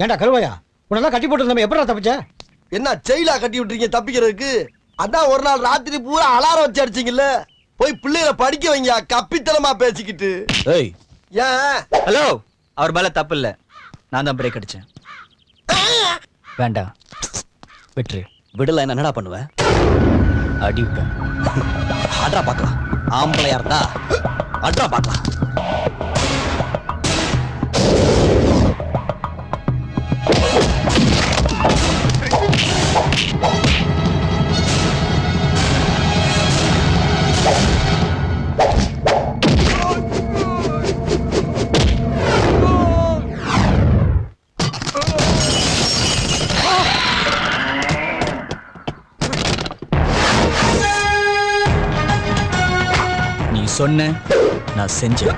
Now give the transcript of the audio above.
ஏண்டா கருவாயா, உன்னெல்லாம் கட்டி போட்டு நம்ம எப்படா தப்பிச்ச? என்ன செயலா கட்டி விட்டுறீங்க தப்பிக்கிறதுக்கு? அதான் ஒரு நாள் ராத்திரி பூரா அலாரம் வச்சு அடிச்சீங்கல்ல. போய் பிள்ளைகளை படிக்க வைங்க, கப்பித்தனமா பேசிக்கிட்டு. ஏய் ஏன்? ஹலோ, அவர் மேல தப்பு இல்ல, நான் தான் பிரேக் அடிச்சேன். வேண்டாம் விட்டுரு. விடல என்னடா பண்ணுவ? அடிப்பேன். அட்ரா பார்க்கலாம். ஆம்பளையா இருந்தா அட்ரா பார்க்கலாம். நீ சொன்ன, நான் செஞ்சேன்.